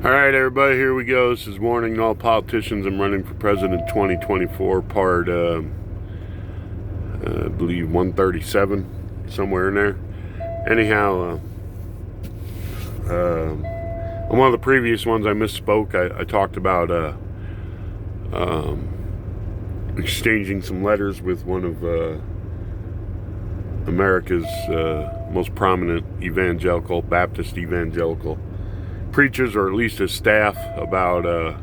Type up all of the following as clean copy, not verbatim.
All right, everybody, here we go. This is Warning to All Politicians. I'm running for president 2024, part, I believe, 137, somewhere in there. Anyhow, on one of the previous ones, I misspoke. I talked about exchanging some letters with one of America's most prominent evangelical, Baptist evangelical preachers, or at least his staff, about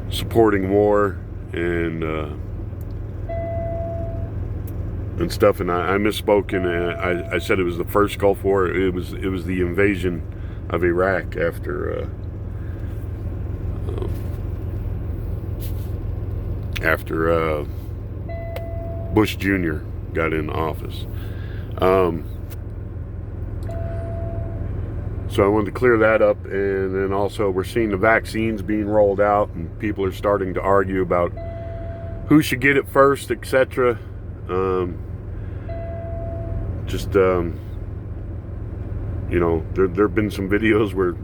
supporting war and stuff. And I misspoke, and I said it was the first Gulf War. It was the invasion of Iraq after Bush Jr. got in office. So I wanted to clear that up, and then also we're seeing the vaccines being rolled out, and people are starting to argue about who should get it first, etc. You know, there have been some videos where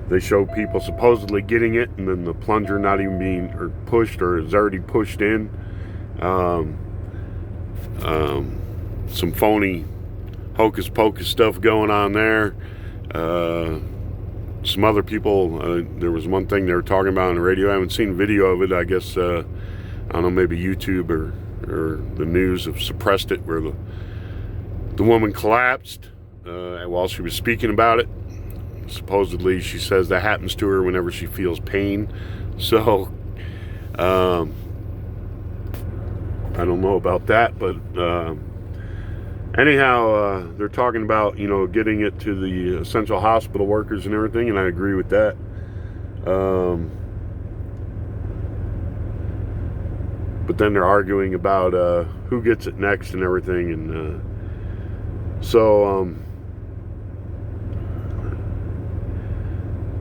they show people supposedly getting it, and then the plunger not even being pushed, or is already pushed in. Some phony hocus pocus stuff going on there. Some other people, there was one thing they were talking about on the radio. I haven't seen video of it. I guess I don't know, maybe YouTube or the news have suppressed it, where the woman collapsed while she was speaking about it. Supposedly she says that happens to her whenever she feels pain. So I don't know about that, but anyhow, they're talking about, you know, getting it to the essential hospital workers and everything, and I agree with that. But then they're arguing about who gets it next and everything, and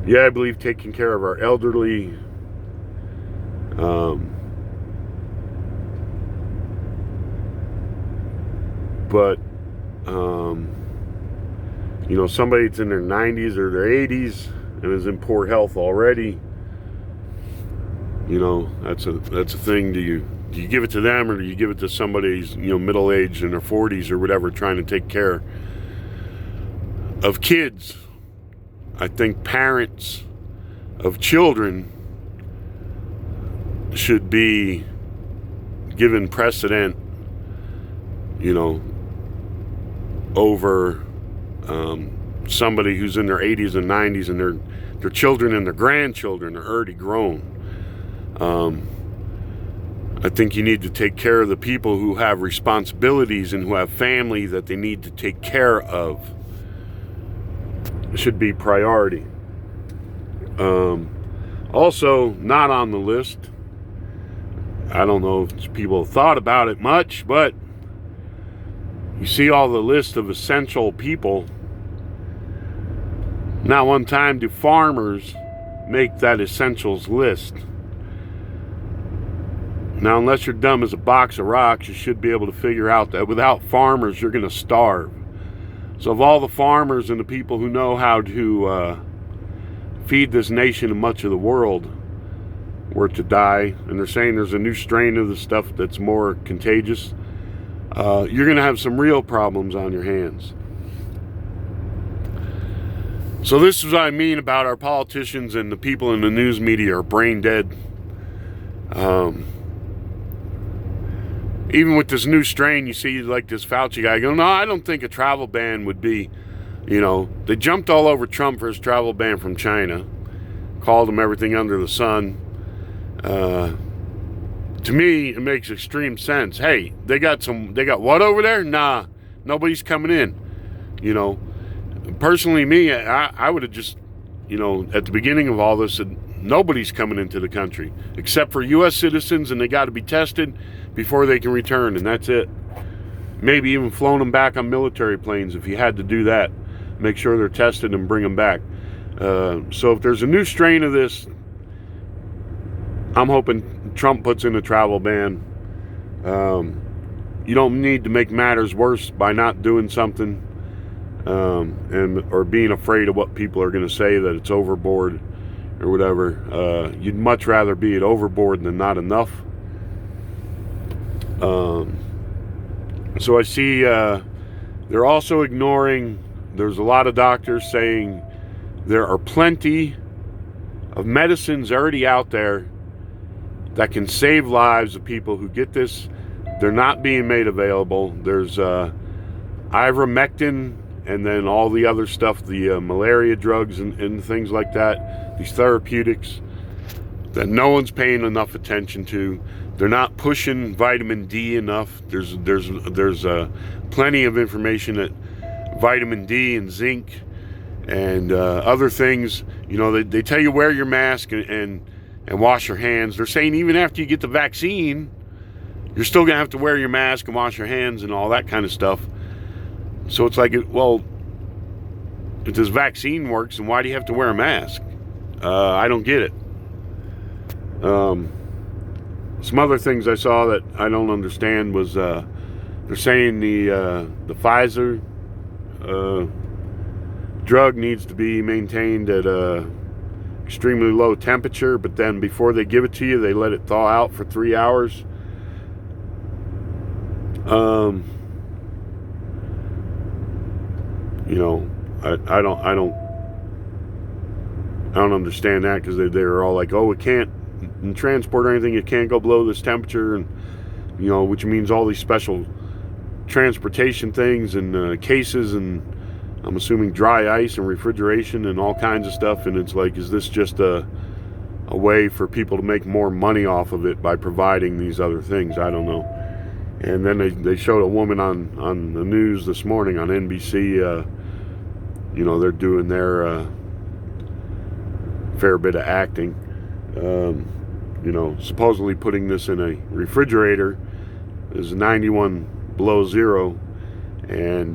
yeah, I believe taking care of our elderly, but you know, somebody that's in their 90s or their 80s and is in poor health already, you know, that's a thing. Do you give it to them, or do you give it to somebody who's, you know, middle-aged in their 40s or whatever, trying to take care of kids? I think parents of children should be given precedent, you know, over somebody who's in their 80s and 90s, and their children and their grandchildren are already grown. I think you need to take care of the people who have responsibilities and who have family that they need to take care of. It should be priority. Also, not on the list, I don't know if people have thought about it much, but you see all the list of essential people. Not one time do farmers make that essentials list. Now, unless you're dumb as a box of rocks, you should be able to figure out that without farmers, you're going to starve. So of all the farmers and the people who know how to feed this nation and much of the world were to die, and they're saying there's a new strain of the stuff that's more contagious, you're going to have some real problems on your hands. So this is what I mean about our politicians and the people in the news media are brain dead. Even with this new strain, you see, like this Fauci guy go, no, I don't think a travel ban would be, you know, they jumped all over Trump for his travel ban from China, called him everything under the sun. To me, it makes extreme sense. Hey, they got what over there? Nah, nobody's coming in. You know, personally, me, I would have just, you know, at the beginning of all this, said nobody's coming into the country except for U.S. citizens, and they got to be tested before they can return, and that's it. Maybe even flown them back on military planes if you had to do that. Make sure they're tested and bring them back. So if there's a new strain of this, I'm hoping Trump puts in a travel ban. You don't need to make matters worse by not doing something. or being afraid of what people are going to say, that it's overboard or whatever. You'd much rather be at overboard than not enough. So I see they're also ignoring, there's a lot of doctors saying there are plenty of medicines already out there that can save lives of people who get this. They're not being made available. There's ivermectin, and then all the other stuff, the malaria drugs and things like that, these therapeutics that no one's paying enough attention to. They're not pushing vitamin D enough. There's plenty of information that vitamin D and zinc and other things, you know, they tell you wear your mask and wash your hands. They're saying even after you get the vaccine, you're still gonna have to wear your mask and wash your hands and all that kind of stuff. So it's like, well, if this vaccine works, then why do you have to wear a mask? I don't get it. Some other things I saw that I don't understand was they're saying the Pfizer drug needs to be maintained at a extremely low temperature, but then before they give it to you, they let it thaw out for 3 hours. You know, I don't understand that, because they're all like, oh, it can't in transport or anything, it can't go below this temperature, and you know, which means all these special transportation things and cases, and I'm assuming dry ice and refrigeration and all kinds of stuff. And it's like, is this just a way for people to make more money off of it by providing these other things? I don't know. And then they showed a woman on the news this morning on NBC. You know, they're doing their fair bit of acting. You know, supposedly putting this in a refrigerator is 91 below zero, and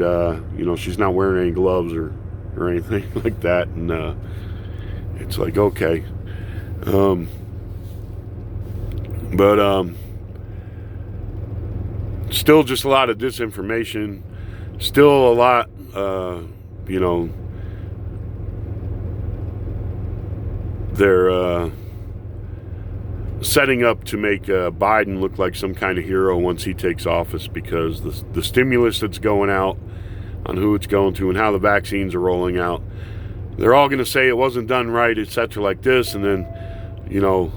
you know, she's not wearing any gloves or anything like that. And it's like, okay. But still just a lot of disinformation, still a lot, you know, they're setting up to make Biden look like some kind of hero once he takes office, because the stimulus that's going out, on who it's going to and how the vaccines are rolling out, they're all going to say it wasn't done right, etc., like this. And then, you know,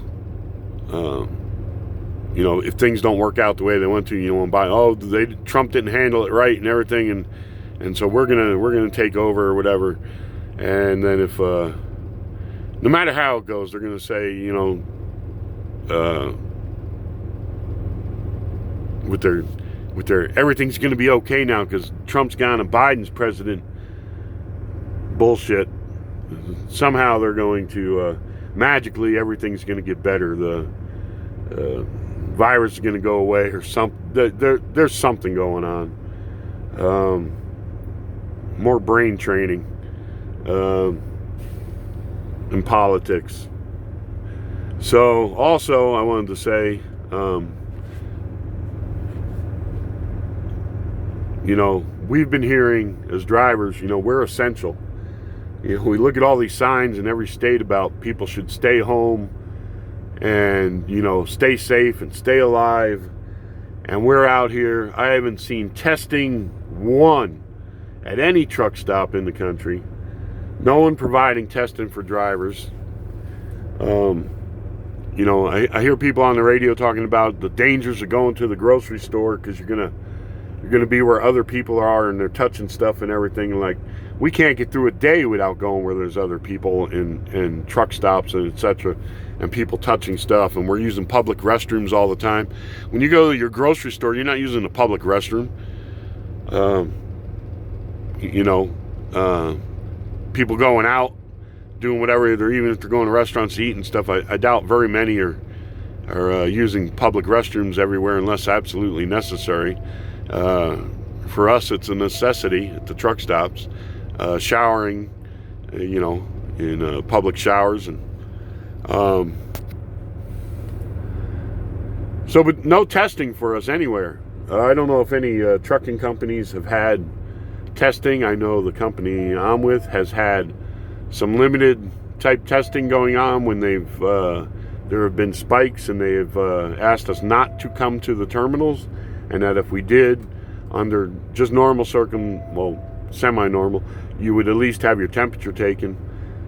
if things don't work out the way they want to, you know, Trump didn't handle it right and everything, and so we're gonna take over or whatever. And then if no matter how it goes, they're gonna say, you know, with their everything's gonna be okay now because Trump's gone and Biden's president bullshit. Somehow they're going to magically everything's gonna get better. The virus is going to go away, or there's something going on. More brain training in politics. So also I wanted to say, you know, we've been hearing as drivers, you know, we're essential. You know, we look at all these signs in every state about people should stay home and, you know, stay safe and stay alive. And we're out here. I haven't seen testing one at any truck stop in the country. No one providing testing for drivers. You know, I hear people on the radio talking about the dangers of going to the grocery store because you're gonna be where other people are and they're touching stuff and everything. And like, we can't get through a day without going where there's other people in truck stops and etc. and people touching stuff. And we're using public restrooms all the time. When you go to your grocery store, you're not using a public restroom. You know, people going out, doing whatever, even if they're going to restaurants to eat and stuff, I doubt very many are using public restrooms everywhere unless absolutely necessary. For us, it's a necessity at the truck stops. Showering, you know, in public showers, and so, but no testing for us anywhere. I don't know if any trucking companies have had testing. I know the company I'm with has had some limited type testing going on when there have been spikes, and they have asked us not to come to the terminals, and that if we did, under just normal semi-normal, you would at least have your temperature taken.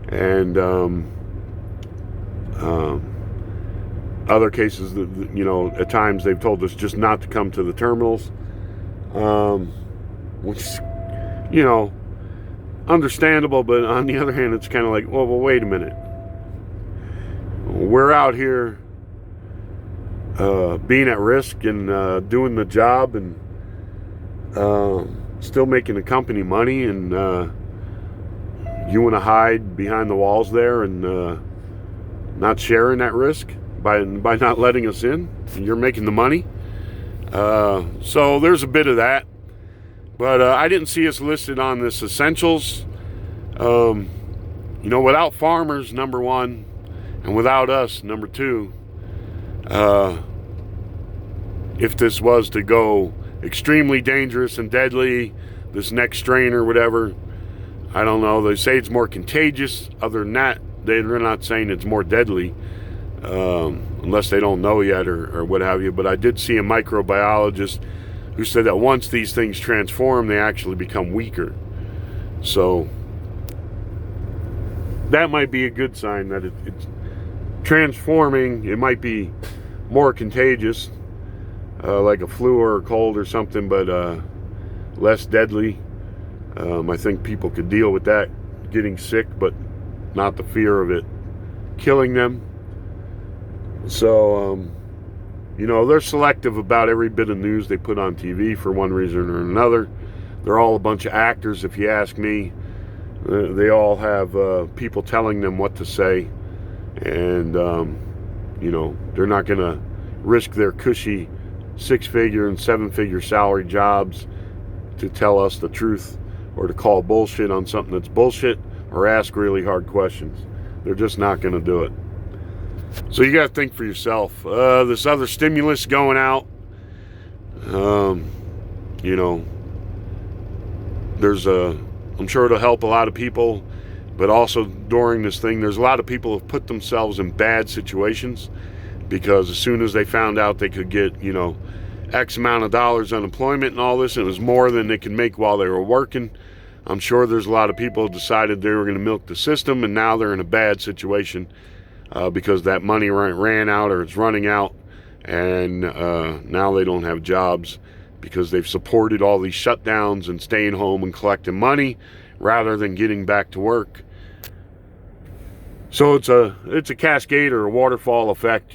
And other cases, at times they've told us just not to come to the terminals, which is, understandable. But on the other hand, it's kind of like, well, wait a minute. We're out here being at risk and doing the job and still making the company money, and you want to hide behind the walls there and not sharing that risk by not letting us in. You're making the money. So there's a bit of that. But I didn't see us listed on this essentials. Without farmers, number one, and without us, number two, if this was to go extremely dangerous and deadly, this next strain or whatever, I don't know. They say it's more contagious. Other than that, they're not saying it's more deadly, unless they don't know yet or what have you. But I did see a microbiologist who said that once these things transform, they actually become weaker. So that might be a good sign that it's transforming. It might be more contagious, like a flu or a cold or something, but less deadly. I think people could deal with that, getting sick, but not the fear of it killing them. So, they're selective about every bit of news they put on TV for one reason or another. They're all a bunch of actors, if you ask me. They all have people telling them what to say. And, they're not going to risk their cushy 6-figure and 7-figure salary jobs to tell us the truth, or to call bullshit on something that's bullshit, or ask really hard questions. They're just not going to do it. So you got to think for yourself. This other stimulus going out, I'm sure it'll help a lot of people, but also during this thing, there's a lot of people who have put themselves in bad situations, because as soon as they found out they could get, X amount of dollars unemployment and all this, and it was more than they could make while they were working, I'm sure there's a lot of people who decided they were going to milk the system, and now they're in a bad situation because that money ran out, or it's running out, and now they don't have jobs because they've supported all these shutdowns and staying home and collecting money rather than getting back to work. So it's a cascade or a waterfall effect,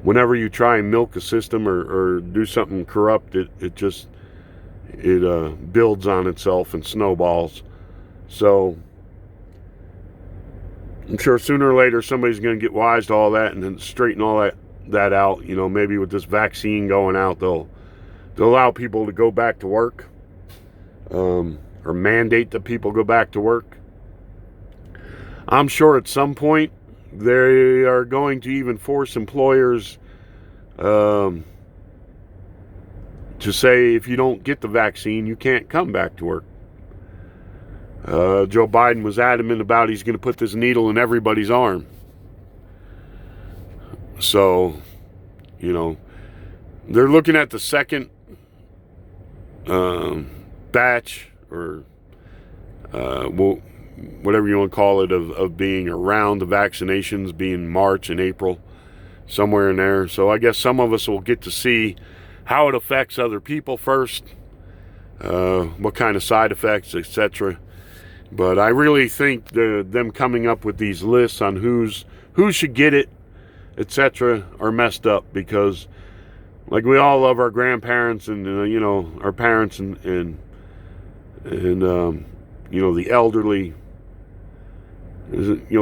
Whenever you try and milk a system or do something corrupt, it builds on itself and snowballs. So I'm sure sooner or later somebody's going to get wise to all that and then straighten all that out. Maybe with this vaccine going out, they'll allow people to go back to work, or mandate that people go back to work. I'm sure at some point they are going to even force employers to say, if you don't get the vaccine, you can't come back to work. Joe Biden was adamant about he's going to put this needle in everybody's arm. So, they're looking at the second batch, or whatever you want to call it, of being around the vaccinations, being March and April, somewhere in there. So I guess some of us will get to see how it affects other people first, what kind of side effects, etc. But I really think them coming up with these lists on who should get it, etc., are messed up, because like we all love our grandparents and our parents and the elderly.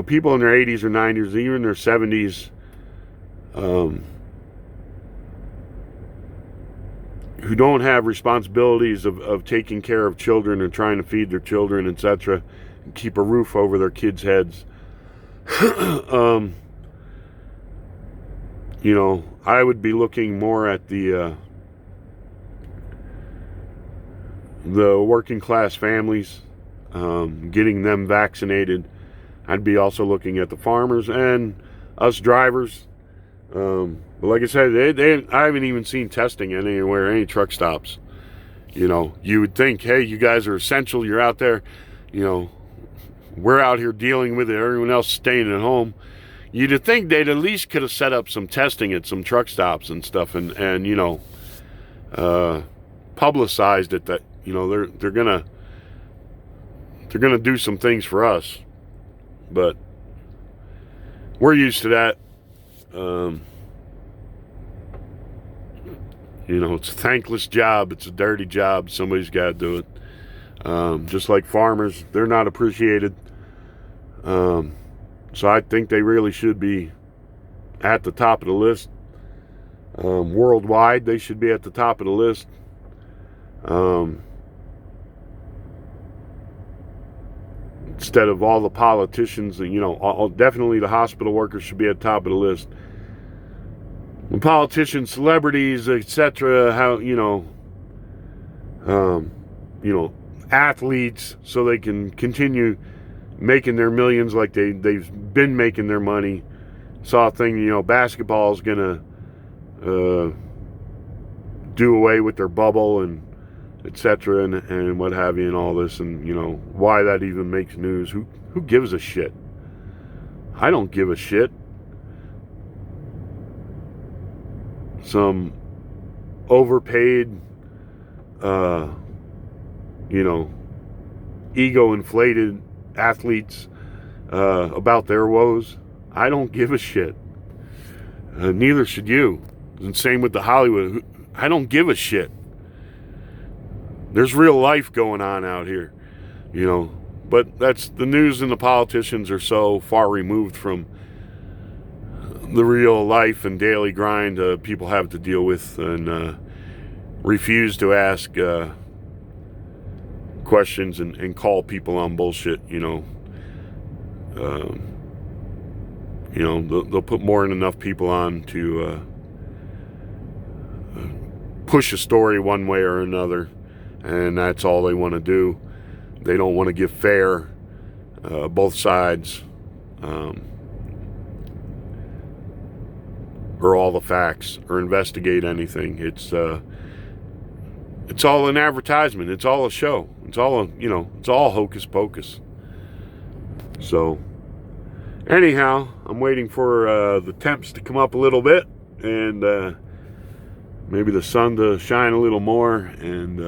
People in their 80s or 90s, even their 70s, who don't have responsibilities of taking care of children and trying to feed their children, etc., and keep a roof over their kids' heads. I would be looking more at the the working class families, getting them vaccinated. I'd be also looking at the farmers and us drivers. But like I said, I haven't even seen testing anywhere, any truck stops. You know, you would think, hey, you guys are essential. You're out there. You know, we're out here dealing with it. Everyone else staying at home. You'd think they'd at least could have set up some testing at some truck stops and stuff, and you know, publicized it that, you know, they're gonna do some things for us. But we're used to that. You know, it's a thankless job. It's a dirty job. Somebody's got to do it. Just like farmers, they're not appreciated. So I think they really should be at the top of the list. Worldwide, they should be at the top of the list. Instead of all the politicians, you know, definitely the hospital workers should be at the top of the list. When politicians, celebrities, etc., how, you know, athletes, so they can continue making their millions like they've been making their money. Saw a thing, you know, basketball is gonna do away with their bubble and etc. and what have you and all this, and you know why that even makes news. Who gives a shit? I don't give a shit. Some overpaid, you know, ego-inflated athletes about their woes. I don't give a shit. Neither should you. And same with the Hollywood. I don't give a shit. There's real life going on out here, you know. But that's the news, and the politicians are so far removed from the real life and daily grind people have to deal with, and refuse to ask questions and call people on bullshit. You know, they'll put more than enough people on to push a story one way or another, and that's all they want to do. They don't want to give fair both sides. Or all the facts, or investigate anything. It's all an advertisement. It's all a show. It's all it's all hocus pocus. So, anyhow, I'm waiting for the temps to come up a little bit, and maybe the sun to shine a little more. And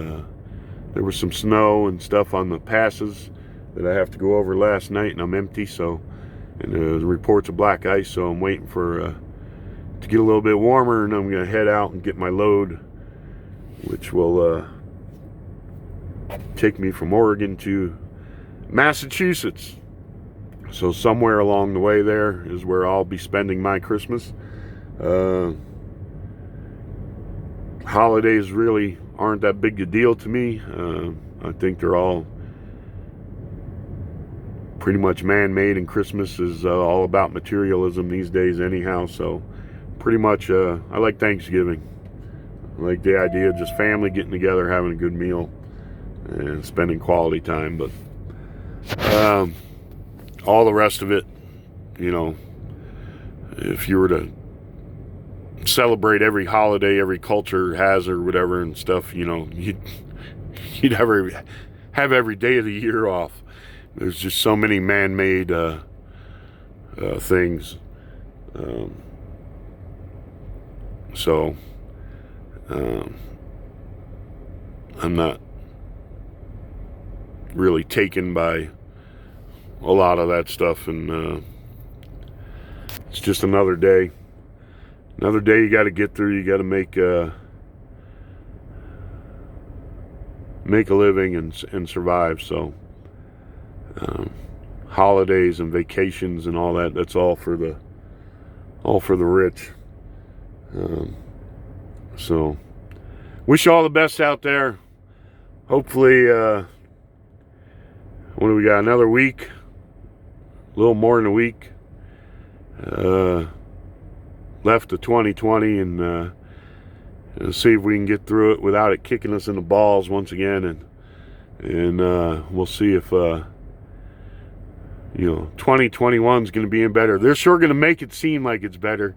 there was some snow and stuff on the passes that I have to go over last night, and I'm empty. So, and the reports of black ice. So I'm waiting for to get a little bit warmer, and I'm going to head out and get my load, which will take me from Oregon to Massachusetts. So somewhere along the way there is where I'll be spending my Christmas. Holidays really aren't that big a deal to me. I think they're all pretty much man-made, and Christmas is all about materialism these days anyhow. So pretty much, I like Thanksgiving. I like the idea of just family getting together, having a good meal, and spending quality time. But all the rest of it, you know, if you were to celebrate every holiday every culture has or whatever and stuff, you know, you'd have every day of the year off. There's just so many man-made things. So I'm not really taken by a lot of that stuff, and it's just another day you got to get through. You got to make a living and survive. So holidays and vacations and all that, that's all for the rich. So wish you all the best out there. Hopefully what do we got, another week, a little more than a week left of 2020, and see if we can get through it without it kicking us in the balls once again, and And we'll see if 2021 is going to be in better. They're sure going to make it seem like it's better.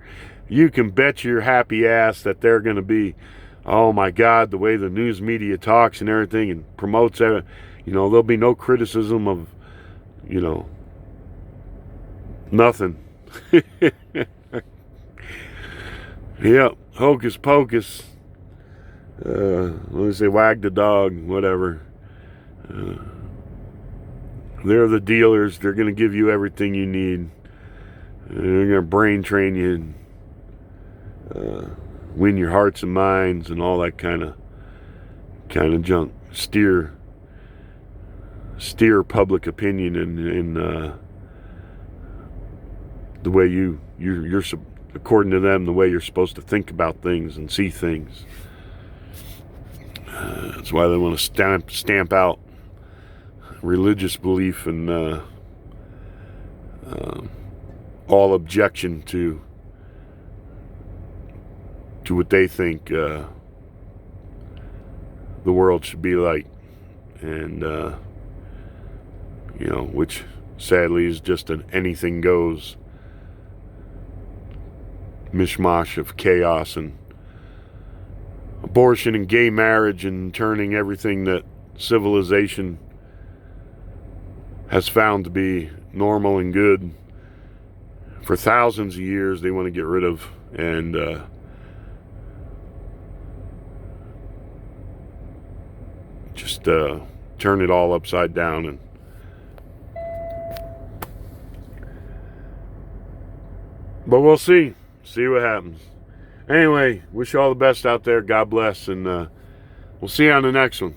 You can bet your happy ass that they're going to be, oh my God, the way the news media talks and everything and promotes it. There'll be no criticism of, nothing. Yep, hocus pocus. Let me say, wag the dog, whatever. They're the dealers. They're going to give you everything you need. They're going to brain train you and win your hearts and minds and all that kind of junk. Steer public opinion in the way you're according to them, the way you're supposed to think about things and see things. That's why they want to stamp out religious belief and all objection to what they think the world should be like, and which sadly is just an anything goes mishmash of chaos and abortion and gay marriage and turning everything that civilization has found to be normal and good for thousands of years. They want to get rid of, and just turn it all upside down. And but we'll see what happens. Anyway, wish you all the best out there. God bless, and we'll see you on the next one.